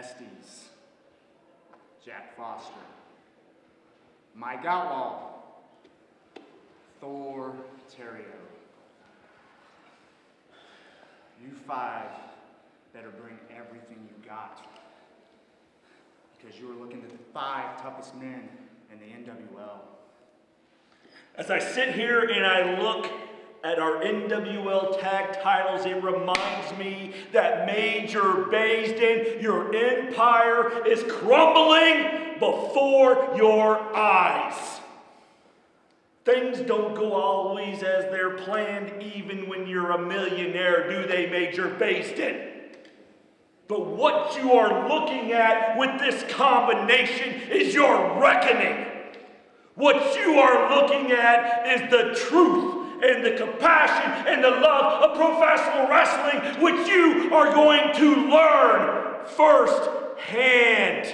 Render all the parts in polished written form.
Estes, Jack Foster, Mike Outlaw, Thor Terrio. You five better bring everything you got, because you are looking at the 5 toughest men in the NWL. As I sit here and I look at our NWL tag titles, it reminds me that Major Baysden, your empire is crumbling before your eyes. Things don't go always as they're planned, even when you're a millionaire, do they, Major Baysden? But what you are looking at with this combination is your reckoning. What you are looking at is the truth and the compassion and the love of professional wrestling, which you are going to learn firsthand.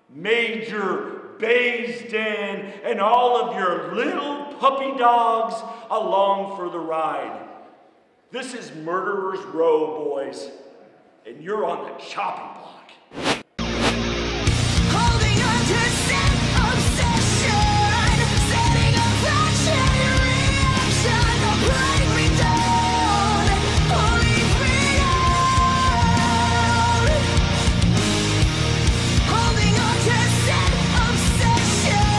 Major Baysden and all of your little puppy dogs along for the ride. This is Murderer's Row, boys, and you're on the chopping block. Holding on to set obsession, setting a fraction reaction, don't break me down, holy freedom. Holding on to set obsession,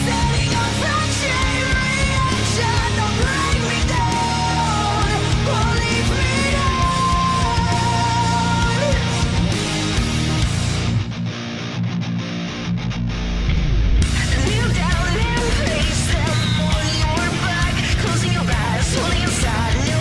setting a fraction reaction, don't break me down, holy freedom. Kneel down and face them on your back, closing your eyes, holding inside, no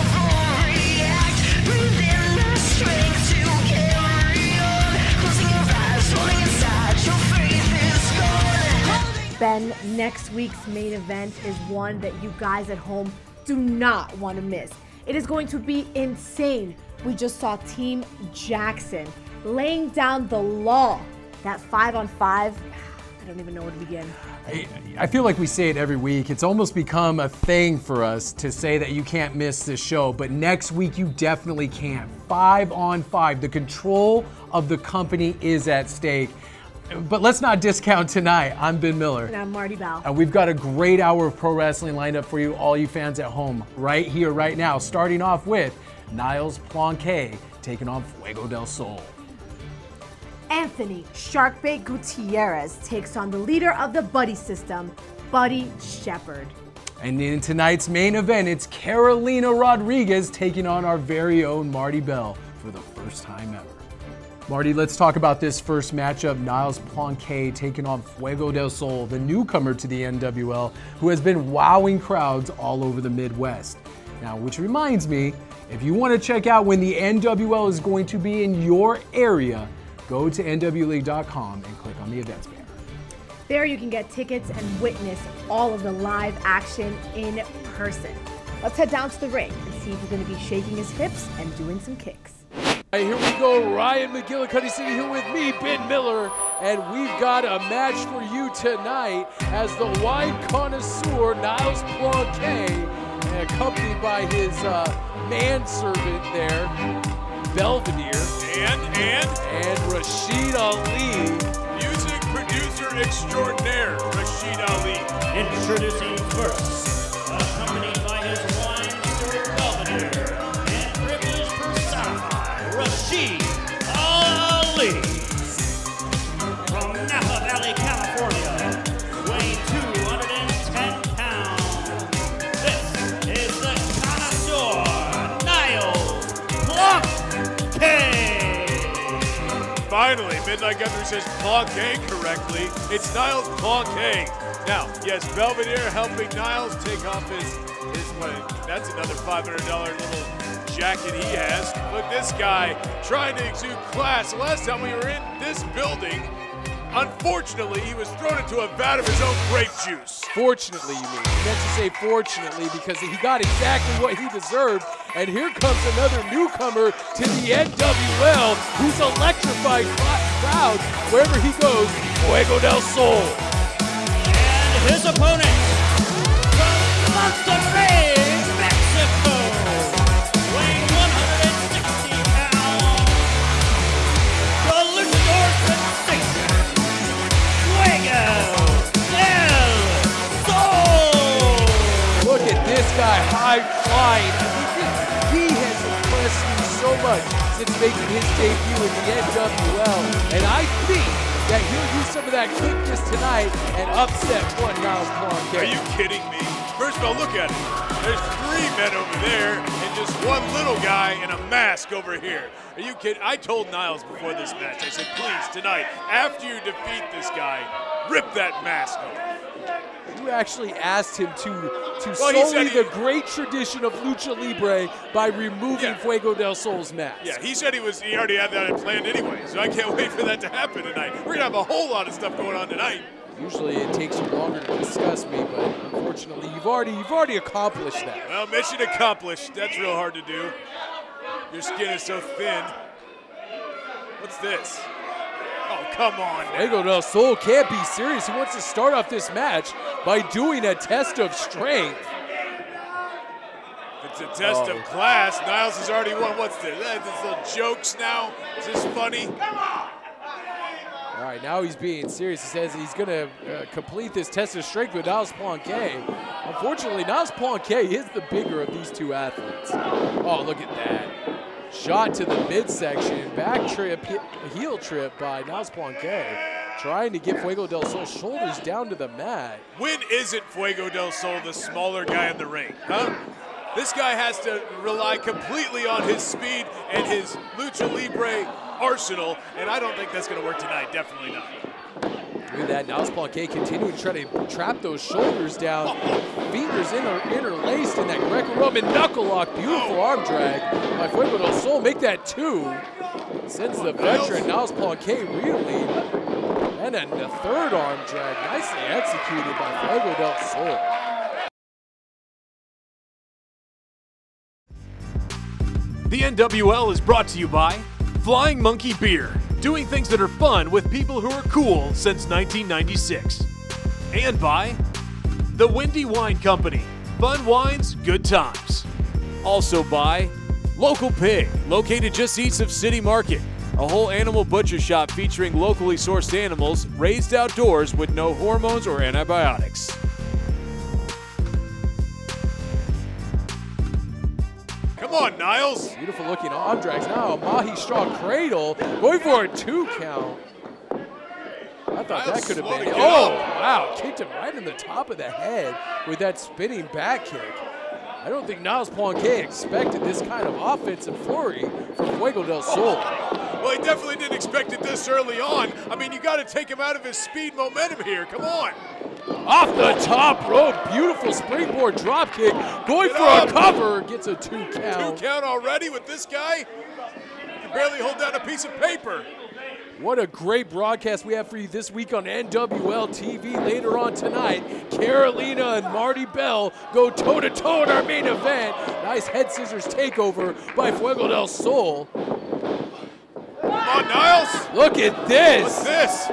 react. Breathe in the strength to carry on, closing your eyes, holding inside, your faith is gone. Ben, next week's main event is one that you guys at home do not want to miss. It is going to be insane. We just saw Team Jackson laying down the law. That 5-on-5, I don't even know where to begin. I feel like we say it every week. It's almost become a thing for us to say that you can't miss this show, but next week you definitely can't. 5-on-5, the control of the company is at stake. But let's not discount tonight. I'm Ben Miller. And I'm Marty Bell. And we've got a great hour of pro wrestling lined up for you, all you fans at home, right here, right now. Starting off with Niles Planquet taking on Fuego del Sol. Anthony Sharkbait Gutierrez takes on the leader of the Buddy system, Buddy Shepherd. And in tonight's main event, it's Carolina Rodriguez taking on our very own Marty Bell for the first time ever. Marty, let's talk about this first matchup. Niles Planquet taking on Fuego del Sol, the newcomer to the NWL, who has been wowing crowds all over the Midwest. Now, which reminds me, if you want to check out when the NWL is going to be in your area, go to nwleague.com and click on the events banner. There you can get tickets and witness all of the live action in person. Let's head down to the ring and see if he's going to be shaking his hips and doing some kicks. Right, here we go, Ryan McGillicuddy sitting here with me, Ben Miller, and we've got a match for you tonight as the wine connoisseur, Niles Planquet, accompanied by his manservant there, Belvedere. And Rashid Ali. Music producer extraordinaire, Rashid Ali. Introducing first, accompanied by his wine steward Belvedere, and privileged personified, Rashid Ali. From Napa Valley, California, weighing 210 pounds, this is the connoisseur, Niles Planquet. Finally, Midnight Guthrie says Planquet correctly. It's Niles Planquet. Now, yes, Belvedere helping Niles take off his money. That's another $500 little jacket he has. Look, this guy trying to exude class. Last time we were in this building, unfortunately, he was thrown into a vat of his own grape juice. Fortunately, you mean. You meant to say fortunately because he got exactly what he deserved. And here comes another newcomer to the NWL who's electrified crowds wherever he goes, Fuego del Sol. And his opponent from Monterrey, Mexico, weighing 160 pounds, the guy high flying. He has impressed me so much since making his debut in the NWL. And I think that he'll use some of that quickness tonight and upset one Niles Planquet. Are you kidding me? First of all, look at it. There's 3 men over there and just one little guy in a mask over here. Are you kidding? I told Niles before this match, I said, please, tonight, after you defeat this guy, rip that mask off. You actually asked him to sully the great tradition of Lucha Libre by removing Fuego del Sol's mask. Yeah, he said he already had that planned anyway, so I can't wait for that to happen tonight. We're gonna have a whole lot of stuff going on tonight. Usually it takes you longer to discuss me, but unfortunately you've already accomplished that. Well, mission accomplished. That's real hard to do. Your skin is so thin. What's this? Oh, come on now. Fuego del Sol can't be serious. He wants to start off this match by doing a test of strength. It's a test of class. Niles has already won. What's this? These little jokes now? Is this funny? All right, now he's being serious. He says he's going to complete this test of strength with Niles Planquet. Unfortunately, Niles Planquet is the bigger of these two athletes. Oh, look at that. Shot to the midsection, back trip, heel trip by Niles Planquet, trying to get Fuego del Sol's shoulders down to the mat. When isn't Fuego del Sol the smaller guy in the ring, huh? This guy has to rely completely on his speed and his Lucha Libre arsenal, and I don't think that's going to work tonight, definitely not. Look at that, Niles Planquet continuing to try to trap those shoulders down. Fingers interlaced in that Greco-Roman knuckle lock. Beautiful arm drag by Fuego del Sol. Make that 2. Sends the veteran Niles Planquet reeling. And a third arm drag. Nicely executed by Fuego del Sol. The NWL is brought to you by Flying Monkey Beer, doing things that are fun with people who are cool since 1996. And by the Windy Wine Company, fun wines, good times. Also by Local Pig, located just east of City Market, a whole animal butcher shop featuring locally sourced animals raised outdoors with no hormones or antibiotics. Come on, Niles. Beautiful looking arm drags. Now a Mahi Straw Cradle going for a 2 count. I thought that could have been. Oh, wow. Kicked him right in the top of the head with that spinning back kick. I don't think Niles Planquet expected this kind of offensive flurry from Fuego del Sol. Well, he definitely didn't expect it this early on. I mean, you got to take him out of his speed momentum here. Come on. Off the top rope, beautiful springboard drop kick. Going for a cover, gets a 2 count. 2 count already with this guy? You can barely hold down a piece of paper. What a great broadcast we have for you this week on NWL TV. Later on tonight, Carolina and Marty Bell go toe-to-toe in our main event. Nice head scissors takeover by Fuego del Sol. Come on, Niles. Look at this. What's this?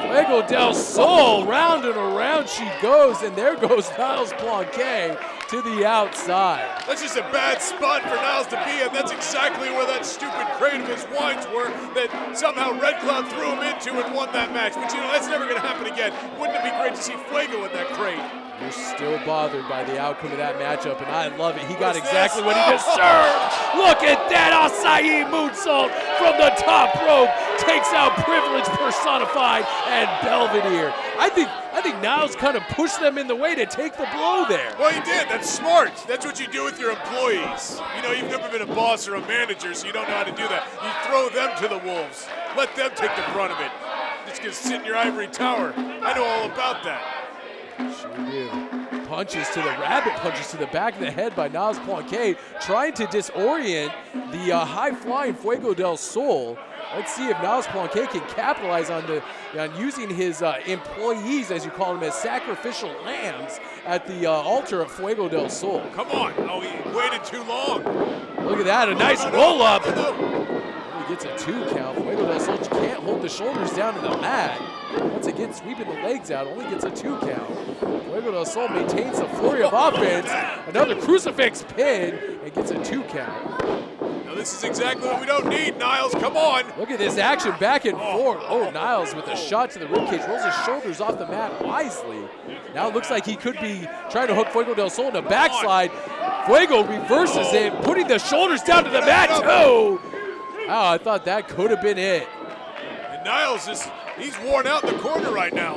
Fuego del Sol, round and around she goes, and there goes Niles Planquet to the outside. That's just a bad spot for Niles to be in. That's exactly where that stupid crate of his wines were that somehow Red Cloud threw him into and won that match. But you know, that's never going to happen again. Wouldn't it be great to see Fuego in that crate? You're still bothered by the outcome of that matchup, and I love it. He got exactly what he deserved. Look at that acai moonsault from the top rope. Takes out Privilege personified and Belvedere. I think Niles kind of pushed them in the way to take the blow there. Well, he did. That's smart. That's what you do with your employees. You know, you've never been a boss or a manager, so you don't know how to do that. You throw them to the wolves. Let them take the brunt of it. Just gonna sit in your ivory tower. I know all about that. Sure do. Rabbit punches to the back of the head by Niles Planquet, trying to disorient the high-flying Fuego del Sol. Let's see if Niles Planquet can capitalize on using his employees, as you call them, as sacrificial lambs at the altar of Fuego del Sol. Come on. Oh, he waited too long. Look at that, a nice roll-up. He gets a 2 count. Fuego del Sol can't hold the shoulders down to the mat. Once again, sweeping the legs out, only gets a 2 count. Fuego del Sol maintains the flurry of offense. Another crucifix pin and gets a 2 count. Now this is exactly what we don't need, Niles. Come on. Look at this action back and forth. Oh, Niles with a shot to the ribcage, rolls his shoulders off the mat wisely. Now it looks like he could be trying to hook Fuego del Sol in a backslide. Fuego reverses it, putting the shoulders down to the mat too. Oh, I thought that could have been it. And Niles he's worn out in the corner right now.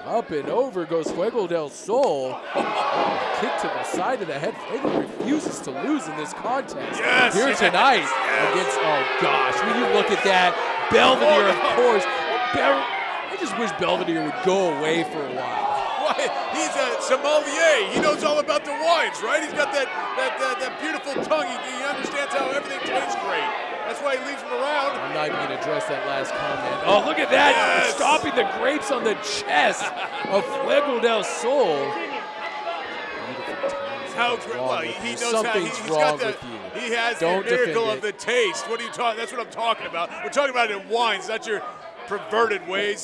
Up and over goes Fuego del Sol. Oh, kick to the side of the head. Fuego refuses to lose in this contest. Yes, Here tonight against, oh gosh, when you look at that, Belvedere, of course. I just wish Belvedere would go away for a while. He's a sommelier. He knows all about the wines, right? He's got that beautiful tongue. He understands how everything tastes great. That's why he leaves him around. I'm not even going to address that last comment. Oh, look at that. Yes. Stopping the grapes on the chest of Fuego del Sol. How great. Well, he knows Something's he's wrong got the, with you. He has Don't the miracle defend of the taste. What are you talking? That's what I'm talking about. We're talking about it in wines, not your perverted ways.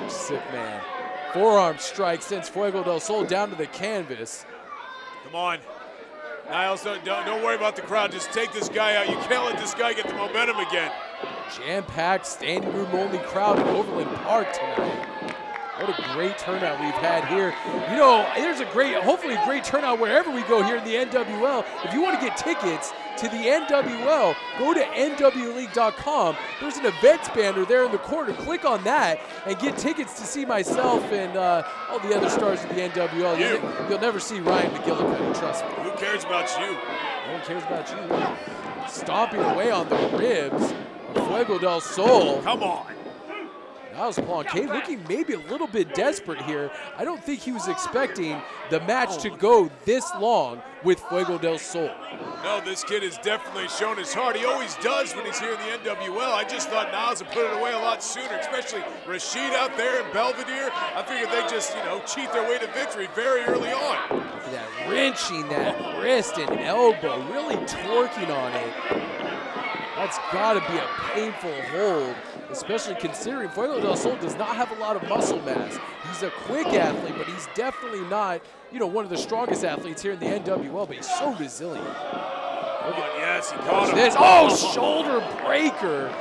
Sick man. Forearm strike sends Fuego del Sol down to the canvas. Come on. Niles, don't worry about the crowd. Just take this guy out. You can't let this guy get the momentum again. Jam-packed, standing room only crowd in Overland Park tonight. What a great turnout we've had here. You know, there's hopefully a great turnout wherever we go here in the NWL. If you want to get tickets to the NWL, go to NWLeague.com. There's an events banner there in the corner. Click on that and get tickets to see myself and all the other stars of the NWL. You'll never see Ryan McGillicuddy, trust me. Who cares about you? No one cares about you. Stomping away on the ribs of Fuego del Sol. Come on. Niles Planquet looking maybe a little bit desperate here. I don't think he was expecting the match to go this long with Fuego del Sol. No, this kid has definitely shown his heart. He always does when he's here in the NWL. I just thought Niles would put it away a lot sooner, especially Rashid out there in Belvedere. I figured they just, cheat their way to victory very early on. Look at that wrenching that wrist and elbow, really torquing on it. That's got to be a painful hold, especially considering Fuego del Sol does not have a lot of muscle mass. He's a quick athlete, but he's definitely not, one of the strongest athletes here in the NWL, but he's so resilient. Look at, yes, he caught him. Oh, shoulder breaker.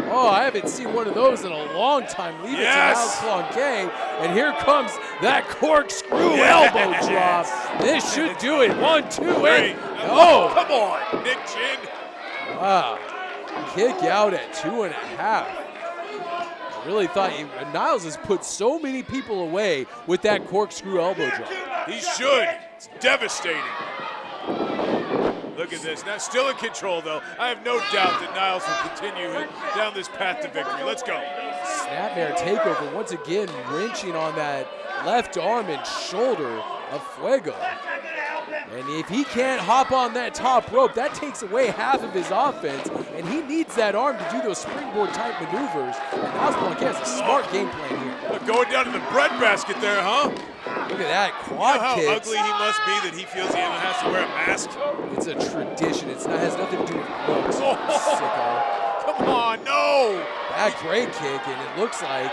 Oh, I haven't seen one of those in a long time. Leave it to Niles Planquet. And here comes that corkscrew elbow drop. This should do it. 1, 2, and oh, come on, Nick Chin. Wow. Kick out at 2.5. I really thought Niles has put so many people away with that corkscrew elbow drop. He should. It's devastating. Look at this. Now still in control, though. I have no doubt that Niles will continue down this path to victory. Let's go. Snapmare takeover once again, wrenching on that left arm and shoulder of Fuego. And if he can't hop on that top rope, that takes away half of his offense, and he needs that arm to do those springboard-type maneuvers. And Niles Planquet has a smart game plan here. Look, going down to the breadbasket there, huh? Look at that, quad how kicks. Ugly he must be that he feels he even has to wear a mask. It's a tradition. It has nothing to do with looks. Sicko. Come on, no! That great kick, and it looks like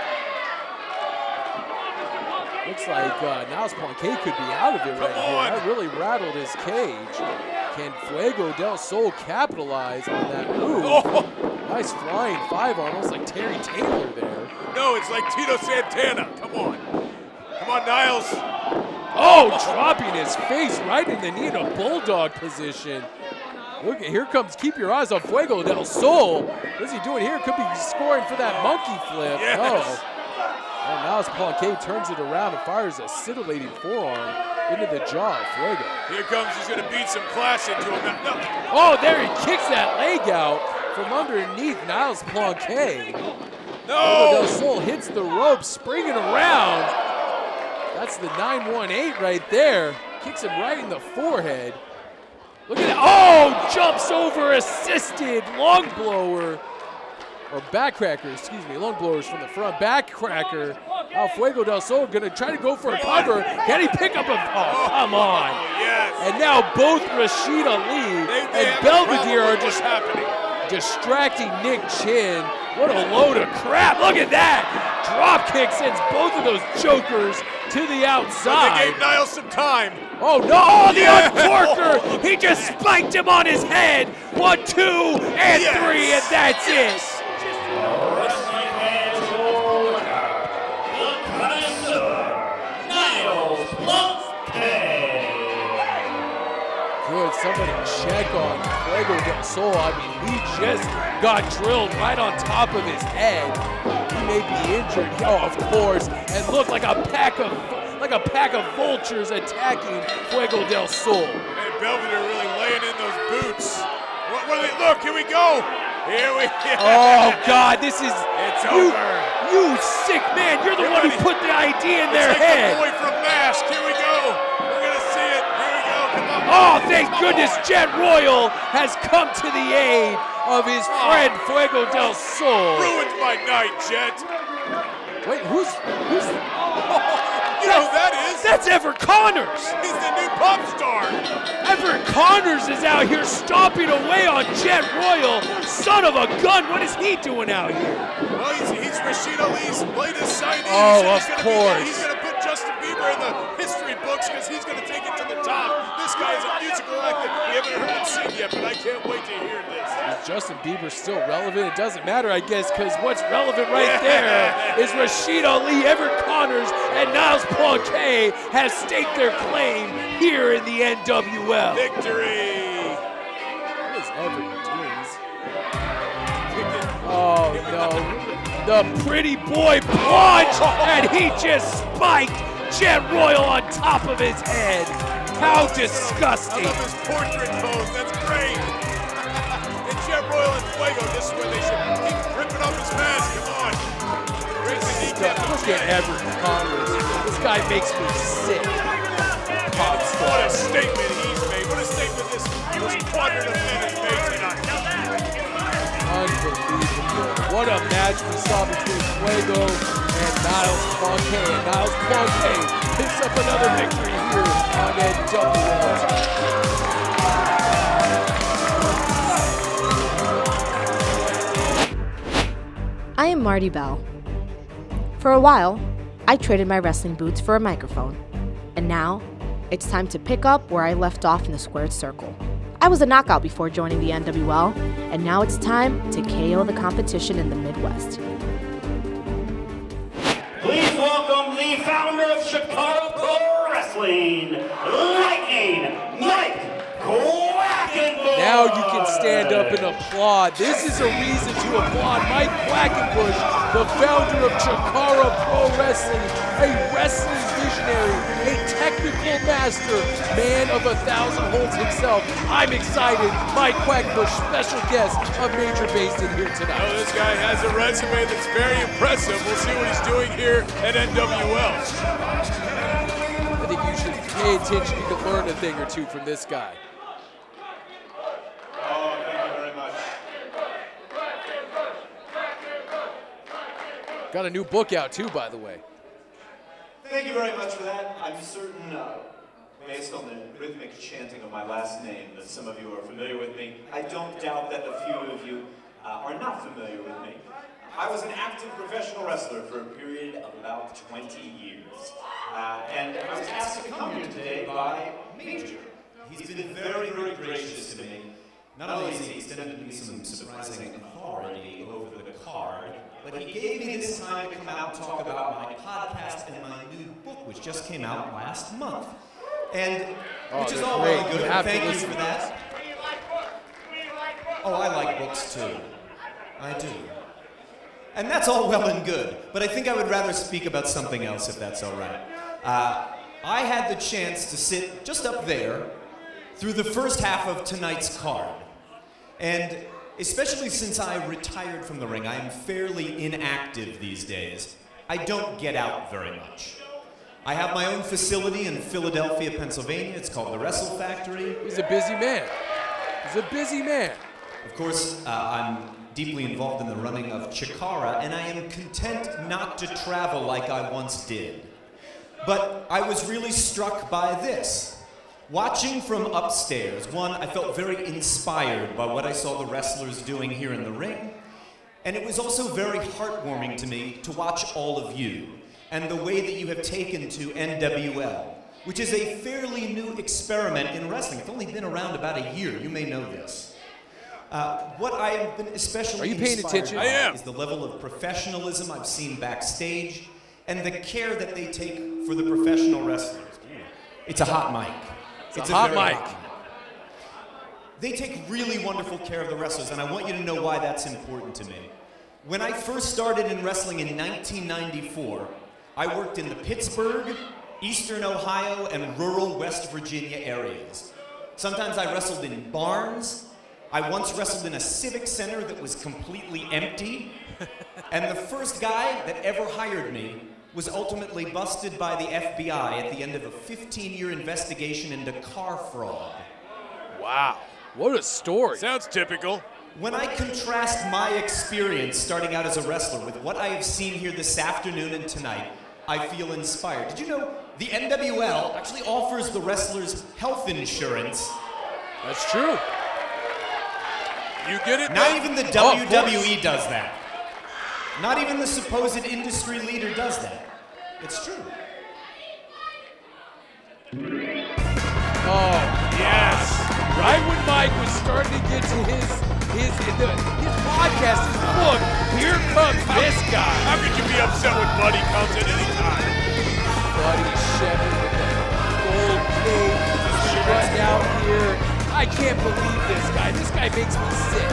Niles Planquet could be out of it right here. That really rattled his cage. Can Fuego del Sol capitalize on that move? Nice flying 5 almost like Terry Taylor there. No, it's like Tito Santana. Come on. Come on, Niles. Oh, dropping his face right in the knee in a bulldog position. Look, here comes, keep your eyes on Fuego del Sol. What's he doing here? Could be scoring for that monkey flip. Yes. Oh. And Niles Planquet turns it around and fires a scintillating forearm into the jaw of Fuego. Here comes, he's going to beat some class into him. No. Oh, there he kicks that leg out from underneath Niles Planquet. No! Fuego del Sol hits the rope, springing around. That's the 918 right there. Kicks him right in the forehead. Look at that. Oh, jumps over, assisted, long blower. Or backcracker, excuse me, long blowers from the front, backcracker. Now Fuego del Sol gonna try to go for a cover. Can he pick up a, oh, come on. Yes. And now both Rashid Ali and Belvedere are just happening. distracting Nick Chin. What a load of crap, look at that. drop kick sends both of those jokers to the But outside. they gave Niles some time. Oh no, the Yeah. uncorker! He just spiked him on his head. 1, 2, and Yes. 3, and that's it. Good, somebody check on Fuego del Sol. I mean, he just got drilled right on top of his head. He may be injured. Oh, of course, and looked like a pack of vultures attacking Fuego del Sol. And Belvedere really laying in those boots. What are they? Look, here we go. Here we go. Oh God, this is It's you, over. you sick man. You're the one who put the idea in their It's like head. the boy from MASH. Here we go. We're gonna see it. Here we go. Come on. Oh, thank goodness Jet Royal has come to the aid of his friend Fuego del Sol. Ruined my night, Jet. Wait, who's You know who that is? that's Everett Connors. He's the new pop star. Everett Connors is out here stomping away on Jet Royal. Son of a gun, what is he doing out here? Well, he's Rashid Ali's latest signee. Oh, So of course. He's going to put Justin Bieber in the history books because he's going to take it to the top. This guy is a musical act that we haven't heard him sing yet, but I can't wait to hear this. Is Justin Bieber still relevant? It doesn't matter, I guess, because what's relevant right there is Rashid Ali, Everett Connors, and Niles Planquet have staked their claim here in the NWL. Victory. What is Everett doing? Oh no, the pretty boy plunge, and he just spiked Jet Royal on top of his head. How I disgusting. love his portrait pose. That's great. And Jet Royal and Fuego, this is where they should keep ripping off his mask. Come on. Raise the kneecap. Look at Everett Connors. This guy makes me sick. Pop star. What a statement he's made. What a statement this quadrant of men has made tonight. Unbelievable. What a match we saw between Fuego and Niles Planquet. And Niles Planquet picks up another victory here on NWL. I am Marty Bell. For a while, I traded my wrestling boots for a microphone. And now, it's time to pick up where I left off in the squared circle. I was a knockout before joining the NWL, and now it's time to KO the competition in the Midwest. Please welcome the founder of Chicago Pro Wrestling, Lightning Mike Quackenbush. Now you can stand up and applaud. This is a reason to applaud Mike Quackenbush, the founder of Chikara Pro Wrestling, a wrestling visionary, a technical master, man of 1,000 holds himself. I'm excited. Mike Quackenbush, special guest of Major Based in here Oh, tonight. this guy has a resume that's very impressive. We'll see what he's doing here at NWL. I think you should pay attention. You can learn a thing or two from this guy. Oh, thank you very much. Got a new book out too, by the way. Thank you very much for that. I'm certain, based on the rhythmic chanting of my last name, that some of you are familiar with me. I don't doubt that a few of you are not familiar with me. I was an active professional wrestler for a period of about 20 years. And I was asked to come here today by Major. He's been very, very gracious to me. Not only has he extended me some surprising authority over the card, but he gave me this time to come out and talk about my podcast and my new book, which just came out last month. And which is all well and good, and thank you for that. Oh, I like books too. I do. And that's all well and good, but I think I would rather speak about something else if that's all right. I had the chance to sit just up there through the first half of tonight's card. And especially since I retired from the ring, I am fairly inactive these days. I don't get out very much. I have my own facility in Philadelphia, Pennsylvania. It's called the Wrestle Factory. He's a busy man. He's a busy man. Of course, I'm deeply involved in the running of Chikara, and I am content not to travel like I once did. But I was really struck by this. Watching from upstairs, one, I felt very inspired by what I saw the wrestlers doing here in the ring. And it was also very heartwarming to me to watch all of you and the way that you have taken to NWL, which is a fairly new experiment in wrestling. It's only been around about a year. You may know this. What I have been especially inspired by is the level of professionalism I've seen backstage and the care that they take for the professional wrestlers. It's a hot mic. It's a hot mic. They take really wonderful care of the wrestlers, and I want you to know why that's important to me. When I first started in wrestling in 1994, I worked in the Pittsburgh, Eastern Ohio, and rural West Virginia areas. Sometimes I wrestled in barns. I once wrestled in a civic center that was completely empty. And the first guy that ever hired me was ultimately busted by the FBI at the end of a 15-year investigation into car fraud. Wow, what a story. Sounds typical. When I contrast my experience starting out as a wrestler with what I have seen here this afternoon and tonight, I feel inspired. Did you know the NWL actually offers the wrestlers health insurance? That's true. You get it? Not even the WWE does that. Not even the supposed industry leader does that. It's true. Oh, yes. Right when Mike was starting to get to his podcast, his book, here comes this guy. How could you be upset when Buddy comes at any time? Buddy Shepard with the gold cape, strutting out here. I can't believe this guy. This guy makes me sick.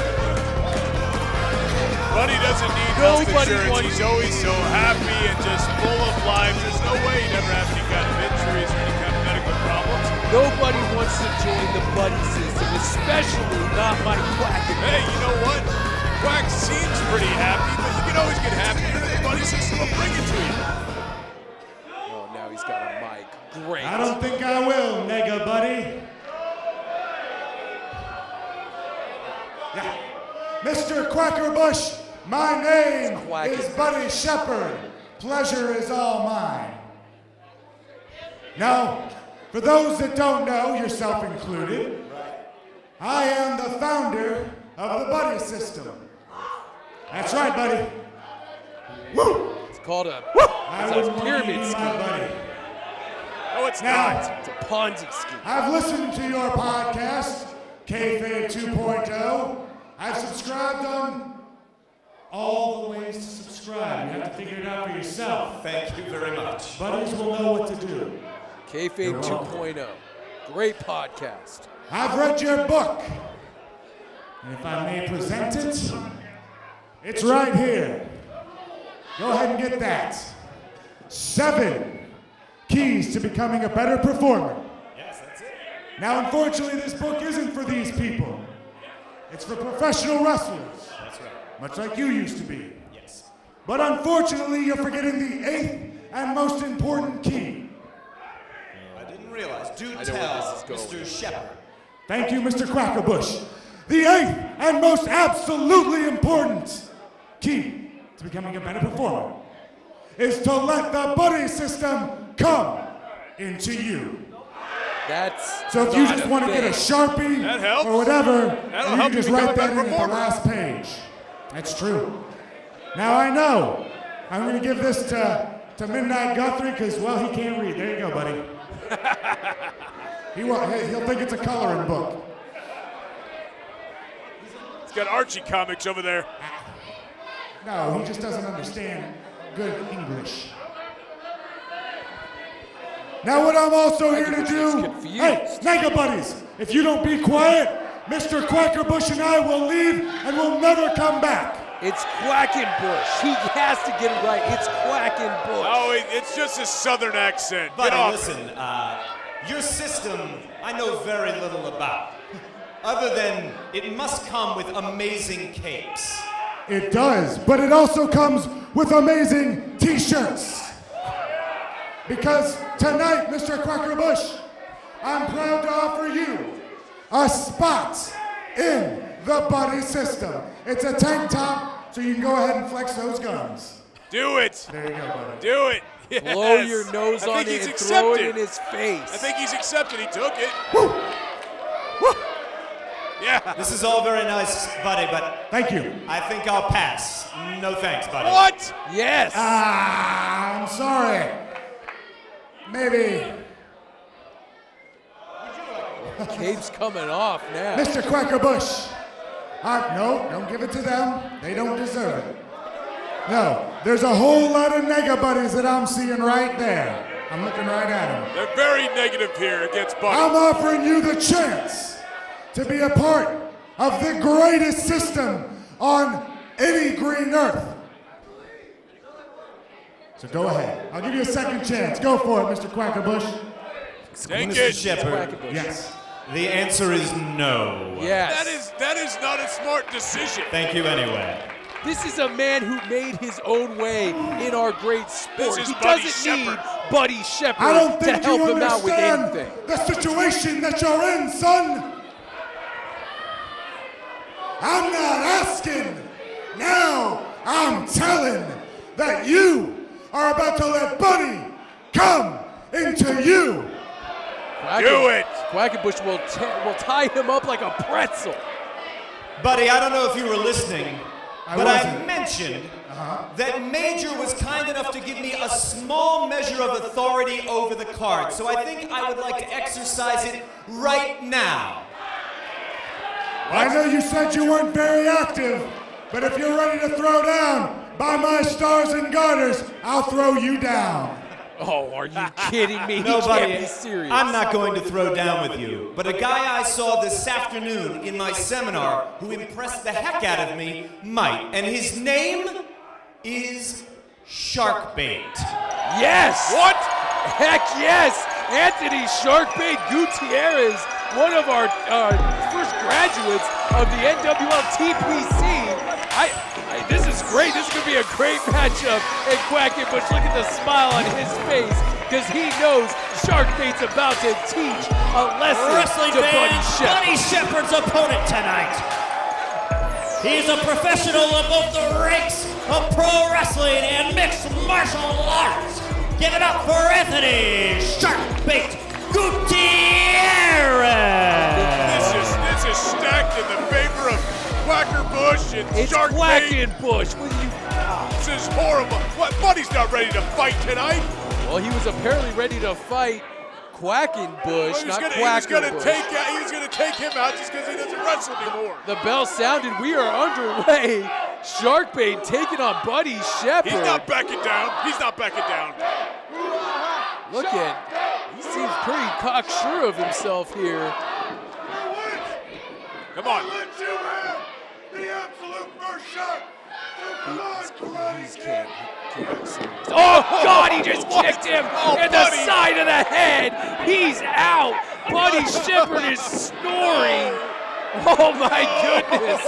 Buddy doesn't need health insurance. He's always so happy and just full of life. There's no way he'd ever have any kind of injuries or any kind of medical problems. Nobody wants to join the Buddy system, especially not Mike Quack. Hey, you know what? Quack seems pretty happy, but you can always get happier. The Buddy system will bring it to you. Oh, now he's got a mic. Great. I don't think I will, Nega Buddy. Yeah. Mr. Quackerbush, my name is Buddy Shepard. Pleasure is all mine. Now, for those that don't know, yourself included, I am the founder of the Buddy system. That's right, buddy. Woo! It's called a pyramid scheme. Buddy. No, it's now, not. It's a Ponzi scheme. I've listened to your podcast, Kayfabe 2.0. I've subscribed on all the ways to subscribe. You have to figure it out for yourself. Thank you very much. Buddies will know what to do. Kayfabe 2.0. Great podcast. I've read your book. And if I may present it, it's right here. Go ahead and get that. 7 Keys to Becoming a Better Performer. Yes, that's it. Now, unfortunately, this book isn't for these people. It's for professional wrestlers. That's right. Much like you used to be. Yes. But unfortunately, you're forgetting the 8th and most important key. I didn't realize. Do tell, Mr. Shepard. Thank you, Mr. Quackerbush. The 8th and most absolutely important key to becoming a better performer is to let the Buddy system come into you. That's so if you just want to get a Sharpie or whatever, you can just write that in at the last page. That's true. Now I know I'm going to give this to Midnight Guthrie because, well, he can't read. There you go, buddy. He'll think it's a coloring book. He's got Archie comics over there. No, he just doesn't understand good English. Now what I'm also here to do, hey, Nega Buddies, if you don't be quiet, Mr. Quackerbush and I will leave and we'll never come back. It's Quackenbush. He has to get it right. It's Quackenbush. Oh, it's just his southern accent. Buddy, listen, your system I know very little about, other than it must come with amazing capes. It does, but it also comes with amazing t-shirts. Because tonight, Mr. Quackerbush, I'm proud to offer you a spot in the Buddy system. It's a tank top, so you can go ahead and flex those guns. Do it. There you go, buddy. Do it. Yes. Blow your nose on it and throw it in his face. I think he's accepted. He took it. Woo. Woo. Yeah. This is all very nice, buddy, but Thank you. I think I'll pass. No thanks, buddy. What? Yes. I'm sorry. Maybe. Cape's coming off now. Mr. Quackerbush. No, don't give it to them. They don't deserve it. No, there's a whole lot of nega buddies that I'm seeing right there. I'm looking right at them. They're very negative here against Buddy. I'm offering you the chance to be a part of the greatest system on any green earth. So go ahead. I'll give you a second chance. Go for it, Mr. Quackerbush. Take Mr. it. Shepard, Yes. the answer is no. Yes. That is not a smart decision. Thank you anyway. This is a man who made his own way in our great sport. This is He Buddy doesn't need Shepard. Buddy Shepard I don't to think help you him out with understand anything. the situation that you're in, son. I'm not asking. Now I'm telling that you are about to let Buddy come into you. Do it. Quackenbush will tie him up like a pretzel. Buddy, I don't know if you were listening, but wasn't. I mentioned that Major was kind enough to give me a small measure of authority over the card. So I think I would like to exercise it right now. I know you said you weren't very active, but if you're ready to throw down, by my stars and garters, I'll throw you down. Oh, are you kidding me? No, He buddy, can't be serious. I'm not going to throw down with you. But a guy I saw this afternoon in my seminar who impressed the heck out of me might. And his name is Sharkbait. Yes! What? Heck yes! Anthony Sharkbait Gutierrez, one of our first graduates of the NWL TPC. This is great. This is going to be a great matchup. And Quackenbush, look at the smile on his face because he knows Sharkbait's about to teach a lesson Wrestling to Buddy fans, Shepard. Buddy Shepard's opponent tonight. He's a professional of both the ranks of pro wrestling and mixed martial arts. Give it up for Anthony Sharkbait Gutierrez. This is stacked in the favor of Quackerbush and It's Sharkbait. Quackenbush. This is horrible. What? Buddy's not ready to fight tonight. Well, he was apparently ready to fight Quackenbush, not He was gonna Quackenbush. take him out just because he doesn't wrestle anymore. The bell sounded. We are underway. Sharkbait taking on Buddy Shepard. He's not backing down. He's not backing down. Look at, he seems pretty cocksure of himself here. Come on. The absolute first shot. He can't be serious. Oh God, he just kicked him in the Buddy. side of the head. He's out. Buddy Shepard is snoring. Oh my goodness.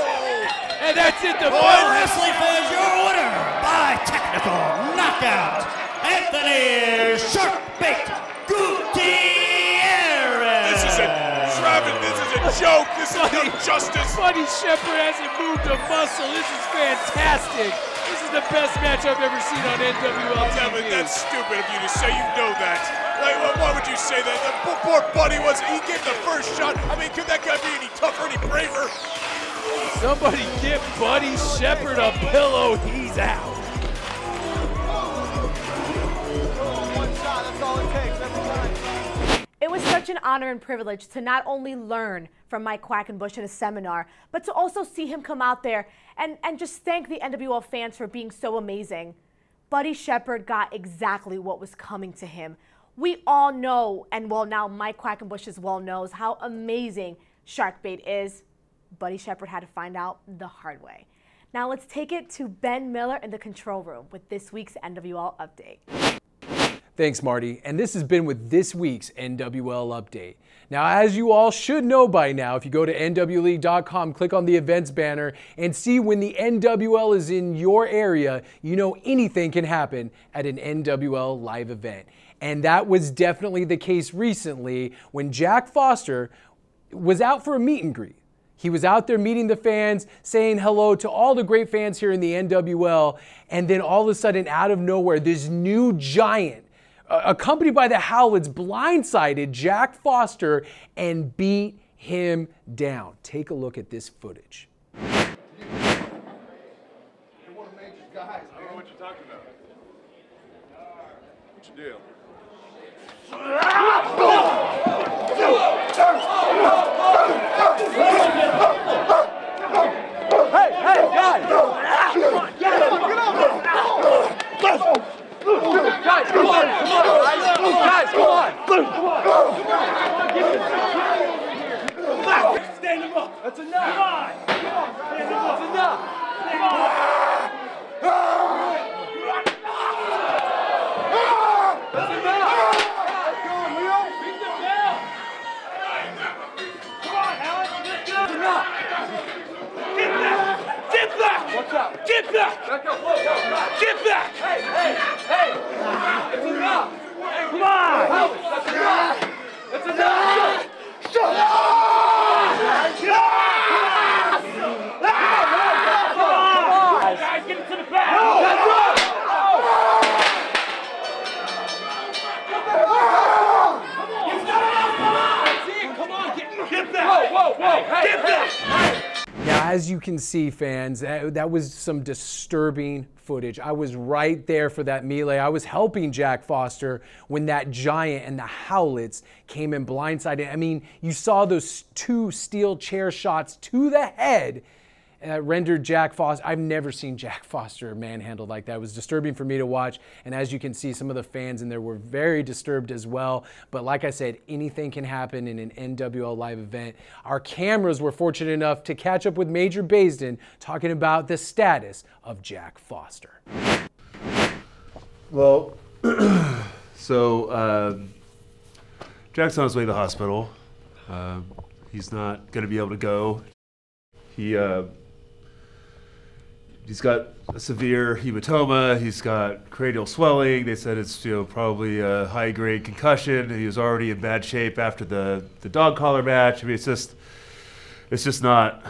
And that's it. The Well, wrestling fans, your winner by technical knockout, Anthony Sharkbait Gutierrez. This is a joke. This is no justice. Buddy Shepard hasn't moved a muscle. This is fantastic. This is the best match I've ever seen on NWL Yeah, but TV. that's stupid of you to say. You know that. Like, why would you say that? The poor Buddy he gave the first shot. I mean, could that guy be any tougher, any braver? Somebody get Buddy Shepard a pillow. He's out. It was such an honor and privilege to not only learn from Mike Quackenbush in a seminar, but to also see him come out there and just thank the NWL fans for being so amazing. Buddy Shepard got exactly what was coming to him. We all know, and well now Mike Quackenbush as well knows, how amazing Sharkbait is. Buddy Shepard had to find out the hard way. Now let's take it to Ben Miller in the control room with this week's NWL update. Thanks, Marty. And this has been with this week's NWL update. Now, as you all should know by now, if you go to NWLeague.com, click on the events banner and see when the NWL is in your area, you know anything can happen at an NWL live event. And that was definitely the case recently when Jack Foster was out for a meet and greet. He was out there meeting the fans, saying hello to all the great fans here in the NWL, and then all of a sudden, out of nowhere, this new giant, accompanied by the Howlets, blindsided Jack Foster and beat him down. Take a look at this footage. Guys, I don't know what you're talking about. What's your deal? Hey, guys! Come on, get up! Guys, come on! Guys, come on! Stand him up! That's enough! Come on! Stand him up! That's enough! Come on! Get back! Get back! Hey! It's enough! Come on! That's enough! Shut up! Guys, get into the back! Come on! Get back! Whoa! Get back! Now, as you can see, fans, that was some disturbing footage. I was right there for that melee. I was helping Jack Foster when that giant and the Howlets came in blindsided. I mean, you saw those 2 steel chair shots to the head rendered Jack Foster. I've never seen Jack Foster manhandled like that. It was disturbing for me to watch. And as you can see, some of the fans in there were very disturbed as well. But like I said, anything can happen in an NWL live event. Our cameras were fortunate enough to catch up with Major Baisden talking about the status of Jack Foster. Well, so Jack's on his way to the hospital. He's not going to be able to go. He's got a severe hematoma. He's got cranial swelling. They said it's probably a high-grade concussion. He was already in bad shape after the dog collar match. I mean, it's just not.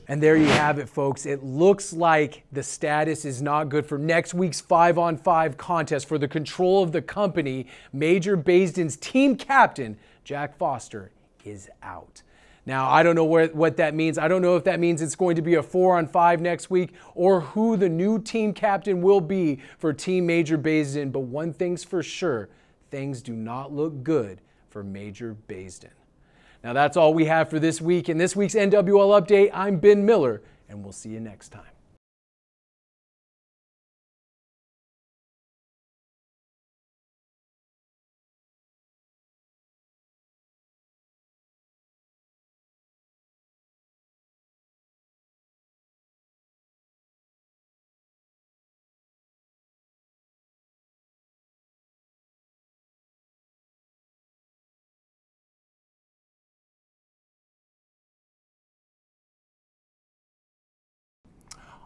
And there you have it, folks. It looks like the status is not good for next week's 5-on-5 contest for the control of the company. Major Baisden's team captain, Jack Foster, is out. Now, I don't know what that means. I don't know if that means it's going to be a 4-on-5 next week or who the new team captain will be for Team Major Baisden. But one thing's for sure, things do not look good for Major Baisden. Now, that's all we have for this week. In this week's NWL Update, I'm Ben Miller, and we'll see you next time.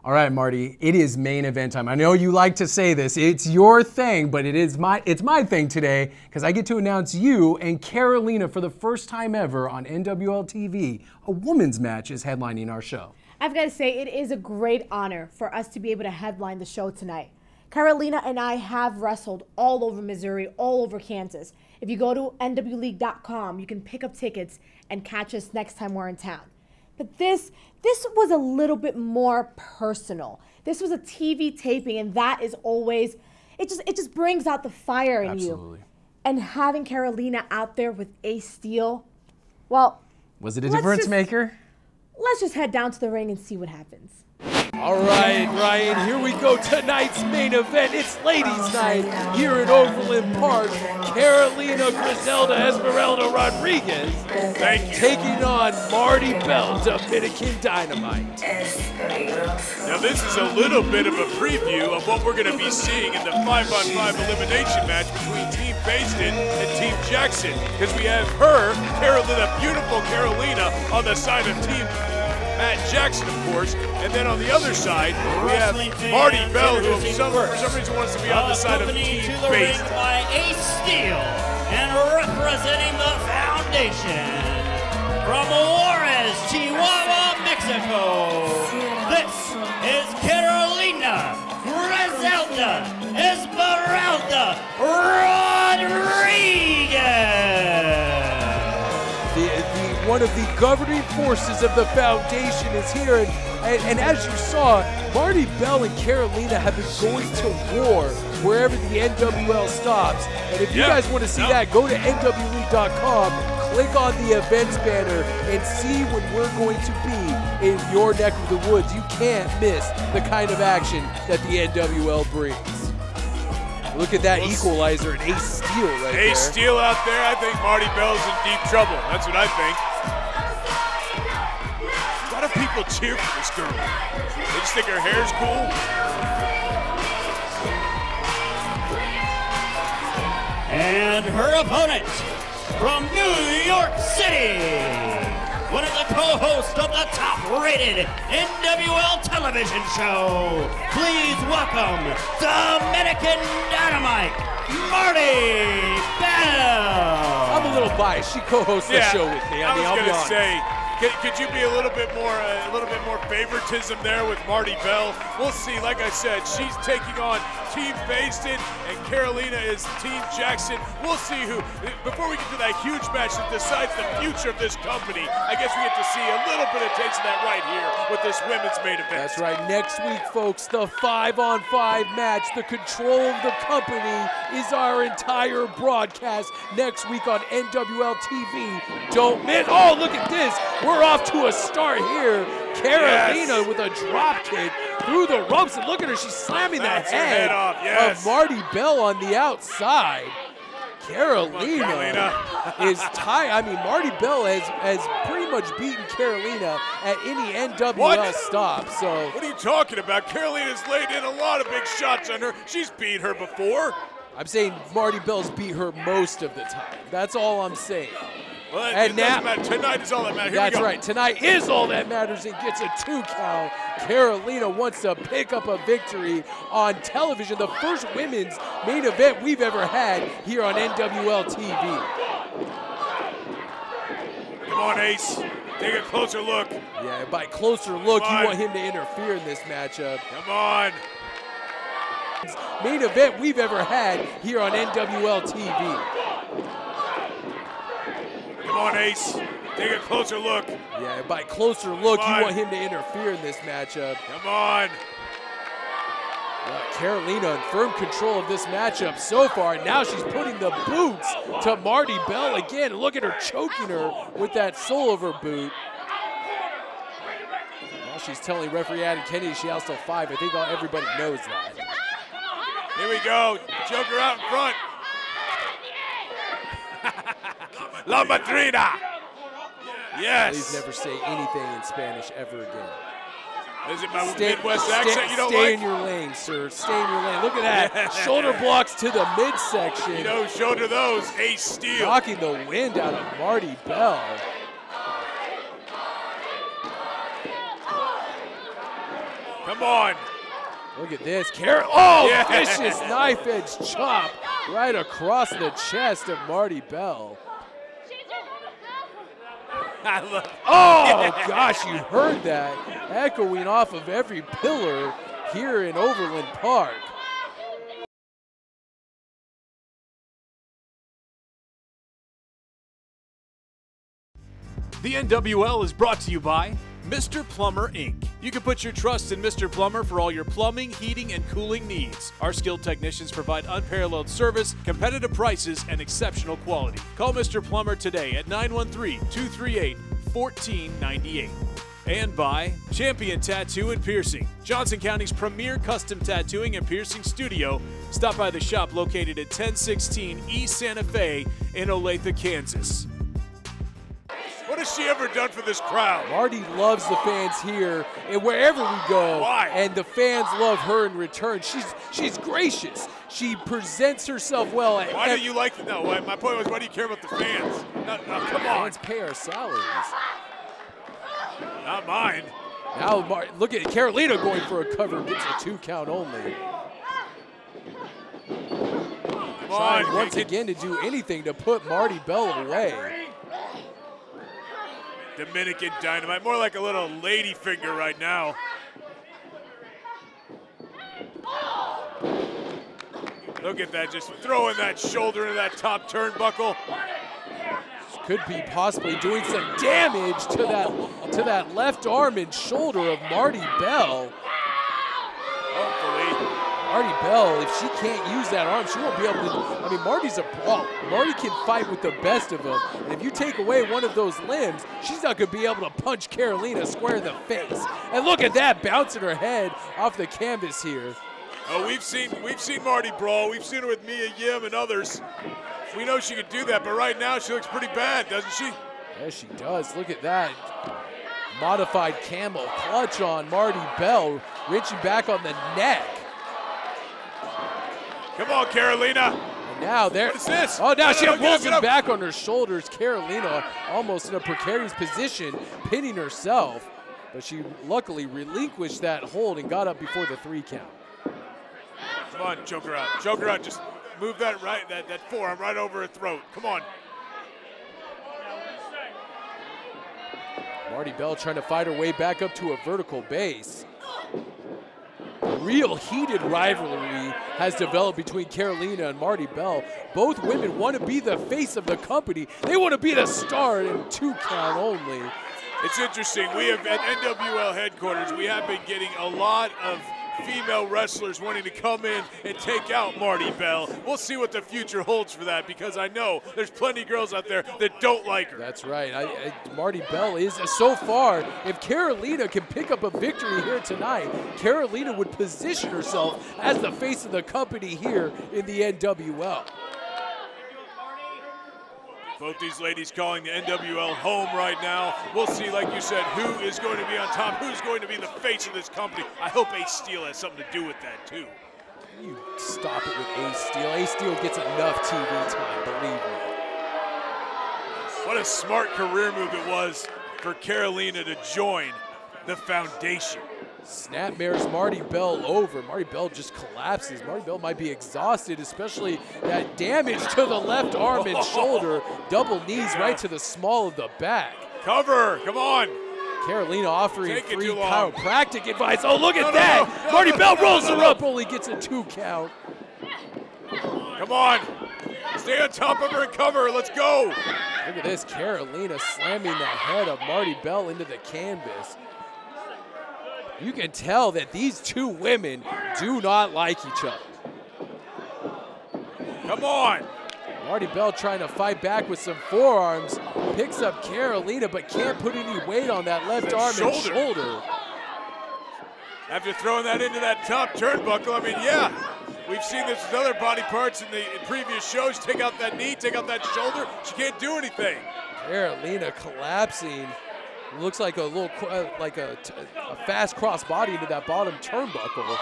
All right, Marty, it is main event time. I know you like to say this. It's your thing, but it's my thing today because I get to announce you and Carolina for the first time ever on NWL TV. A women's match is headlining our show. I've got to say, it is a great honor for us to be able to headline the show tonight. Carolina and I have wrestled all over Missouri, all over Kansas. If you go to nwleague.com, you can pick up tickets and catch us next time we're in town. But this was a little bit more personal. This was a TV taping, and that is always, it just brings out the fire in Absolutely. you. And having Carolina out there with Ace Steel, well, was it a difference maker? Let's just head down to the ring and see what happens. All right, Ryan, here we go. Tonight's main event. It's ladies' night here at Overland Park. Carolina Griselda Esmeralda Rodriguez taking on Marty Bell, Dominican Dynamite. Now this is a little bit of a preview of what we're going to be seeing in the 5-on-5 elimination match between Team Baisden and Team Jackson. Because we have her, Carolina, beautiful Carolina, on the side of Team Matt Jackson, of course, and then on the other side, we have Marty Bell, who for some reason wants to be on the side of Team Baisden. By Ace Steel and representing the foundation from Juarez, Chihuahua, Mexico. This is Carolina Griselda Esmeralda Rodriguez. one of the governing forces of the foundation is here. And as you saw, Marty Bell and Carolina have been going to war wherever the NWL stops. And if you guys want to see that, go to NWE.com, click on the events banner, and see when we're going to be in your neck of the woods. You can't miss the kind of action that the NWL brings. Look at that equalizer and Ace Steel right there. Ace Steel out there. I think Marty Bell's in deep trouble. That's what I think. A lot of people cheer for this girl. They just think her hair's cool. And her opponent from New York City, one of the co-hosts of the top-rated NWL television show. Please welcome Dominican Dynamite, Marty Bell. I'm a little biased. She co-hosts the show with me. I was I'll be gonna honest. say, could you be a little bit more favoritism there with Marty Bell? We'll see. Like I said, she's taking on Team Baston, and Carolina is Team Jackson. We'll see who. Before we get to that huge match that decides the future of this company, I guess we get to see a little bit of taste of that right here with this women's main event. That's right. Next week, folks, the 5-on-5 match. The control of the company is our entire broadcast next week on NWL TV. Don't miss. Oh, look at this. We're off to a start here. Carolina with a drop kick through the ropes, and look at her. She's slamming the head off. of Marty Bell on the outside. Carolina is tied. I mean, Marty Bell has pretty much beaten Carolina at any NWL stop. So what are you talking about? Carolina's laid in a lot of big shots on her. She's beat her before. I'm saying Marty Bell's beat her most of the time. That's all I'm saying. Well, and now, tonight is all that matters. That's right. Tonight is all that matters and gets a 2 count. Carolina wants to pick up a victory on television. The first women's main event we've ever had here on NWL TV. Come on, Ace. Take a closer look. Yeah, by closer look, you want him to interfere in this matchup. Come on. Main event we've ever had here on NWL TV. Come on, Ace. Take a closer look. Yeah, by closer look, you want him to interfere in this matchup. Come on. Carolina in firm control of this matchup so far. Now she's putting the boots to Marty Bell again. Look at her choking her with that sole of her boot. Now she's telling referee Adam Kennedy she has till 5. I think everybody knows that. Here we go. Joker out in front. La Madrina. Yes. Please never say anything in Spanish ever again. Is it my Midwest accent you don't stay like? in your lane, sir. Stay in your lane. Look at that. Shoulder blocks to the midsection. You know, shoulder those. Ace Steel. Knocking the wind out of Marty Bell. Come on. Look at this. Vicious knife edge chop right across the chest of Marty Bell. Oh, gosh, you heard that echoing off of every pillar here in Overland Park. The NWL is brought to you by Mr. Plumber, Inc. You can put your trust in Mr. Plumber for all your plumbing, heating, and cooling needs. Our skilled technicians provide unparalleled service, competitive prices, and exceptional quality. Call Mr. Plumber today at 913-238-1498. And by Champion Tattoo and Piercing, Johnson County's premier custom tattooing and piercing studio. Stop by the shop located at 1016 East Santa Fe in Olathe, Kansas. What has she ever done for this crowd? Marty loves the fans here and wherever we go. Why? And the fans love her in return. She's gracious. She presents herself well. Why do you like no, my point was, why do you care about the fans? No, come on. Fans pay our salaries. Not mine. Now, look at Carolina going for a cover. Gets a 2 count only. Come Trying on. once again to do anything to put Marty Bell away. Dominican Dynamite, more like a little lady finger right now. Look at that, just throwing that shoulder into that top turnbuckle. could be possibly doing some damage to that left arm and shoulder of Marty Bell. Hopefully. Marty Bell, if she can't use that arm, she won't be able to. I mean, Marty's a brawl. Marty can fight with the best of them. And if you take away one of those limbs, she's not going to be able to punch Carolina square in the face. And look at that, bouncing her head off the canvas here. Oh, we've seen Marty brawl. We've seen her with Mia Yim and others. We know she could do that, but right now she looks pretty bad, doesn't she? Yes, she does. Look at that. Modified camel clutch on Marty Bell, reaching back on the neck. Come on, Carolina. And now there. What is this? Oh, now she no, pulls him back on her shoulders. Carolina almost in a precarious position, pinning herself. But she luckily relinquished that hold and got up before the 3 count. Come on, choke her out. Choke her out. Just move that forearm right over her throat. Come on. Marty Bell trying to fight her way back up to a vertical base. Real heated rivalry has developed between Carolina and Marty Bell. Both women want to be the face of the company. They want to be the star in 2 count only. It's interesting. We have at NWL headquarters, we have been getting a lot of female wrestlers wanting to come in and take out Marty Bell. We'll see what the future holds for that, because I know there's plenty of girls out there that don't like her. That's right. Marty Bell is, so far, if Carolina can pick up a victory here tonight, Carolina would position herself as the face of the company here in the NWL. Both these ladies calling the NWL home right now. We'll see, like you said, who is going to be on top, who's going to be the face of this company. I hope Ace Steel has something to do with that, too. You stop it with Ace Steel. Ace Steel gets enough TV time, believe me. What a smart career move it was for Carolina to join the foundation. Snapmares Marty Bell over. Marty Bell just collapses. Marty Bell might be exhausted, especially that damage to the left arm and shoulder. Double knees right to the small of the back. Cover, come on. Carolina offering free chiropractic advice. Oh, look at that. Marty Bell rolls her up, only gets a 2 count. Come on. Stay on top of her and cover. Let's go. Look at this. Carolina slamming the head of Marty Bell into the canvas. You can tell that these 2 women do not like each other. Come on. Marty Bell trying to fight back with some forearms. Picks up Carolina, but can't put any weight on that left arm and shoulder. After throwing that into that top turnbuckle, I mean, yeah. We've seen this with other body parts in previous shows. Take out that knee, take out that shoulder. She can't do anything. Carolina collapsing. Looks like a little, a fast cross body into that bottom turnbuckle.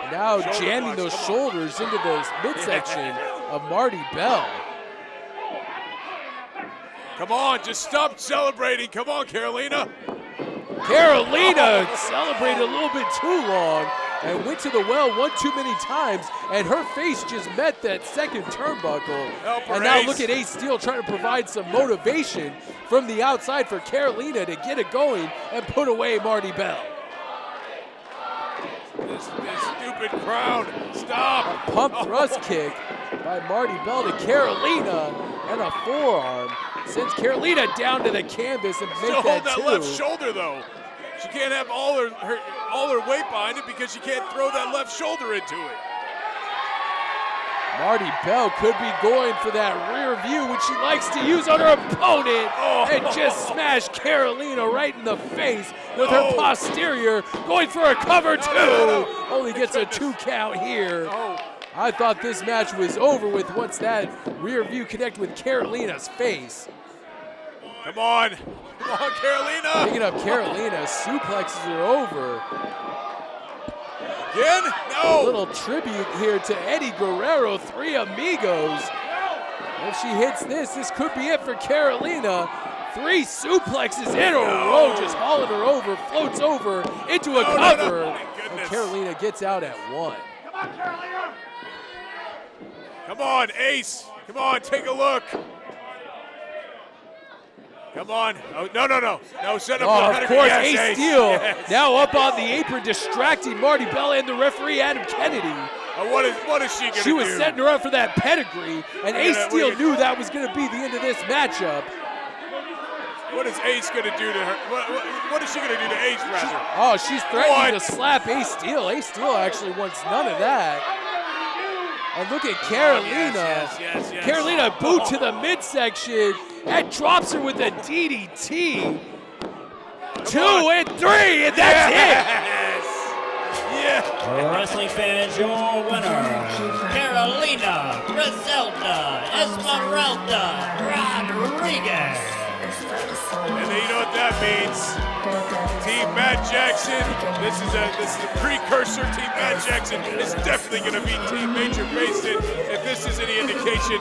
And now jamming those shoulders into the midsection of Marty Bell. Come on, just stop celebrating. Come on, Carolina. Carolina celebrated a little bit too long and went to the well one too many times, and her face just met that second turnbuckle. And now look at Ace Steel trying to provide some motivation from the outside for Carolina to get it going and put away Marty Bell. This stupid crowd, stop. A pump thrust kick by Marty Bell to Carolina, and a forearm sends Carolina down to the canvas and make hold that 2. Left shoulder though. She can't have all her weight behind it because she can't throw that left shoulder into it. Marty Bell could be going for that rear view, which she likes to use on her opponent, and just smash Carolina right in the face with her posterior, going for a cover 2. Only gets a 2 count here. I thought this match was over with once that rear view connected with Carolina's face. Come on. Come on, Carolina. Picking up Carolina, suplexes her over. Again? No. A little tribute here to Eddie Guerrero, 3 Amigos. If she hits this could be it for Carolina. 3 suplexes in a row, just hauling her over, floats over into a cover. And Carolina gets out at 1. Come on, Carolina. Come on, Ace. Come on, take a look. Come on. Oh, no. No, set up the of course, yes, Ace Steel now up on the apron, distracting Marty Bell and the referee, Adam Kennedy. What is she going to do? She was setting her up for that pedigree, and Ace Steel knew that was going to be the end of this matchup. What is Ace going to do to her? What is she going to do to Ace, rather? Oh, she's threatening to slap Ace Steel. Ace Steel actually wants none of that. And look at Carolina. Yes. Carolina boot to the midsection and drops her with a DDT. 2 and 3, and that's it. Yeah. Wrestling fans, your winner, Carolina Griselda Esmeralda Rodriguez. And then you know what that means. Team Matt Jackson, this is a precursor. Team Matt Jackson is definitely going to beat Team Major Basin if this is any indication.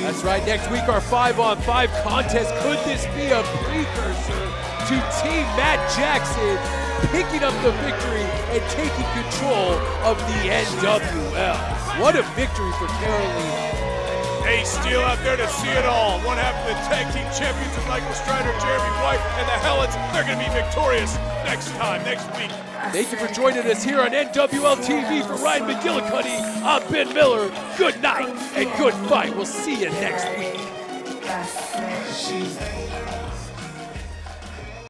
That's right, next week our 5-on-5 contest. Could this be a precursor to Team Matt Jackson picking up the victory and taking control of the NWL? What a victory for Carolina. Ace Steel out there to see it all. One half of the tag team champions with Michael Strider, Jeremy White, and the Helens. They're going to be victorious next week. Thank you for joining us here on NWL TV. For Ryan McGillicuddy, I'm Ben Miller. Good night and good fight. We'll see you next week.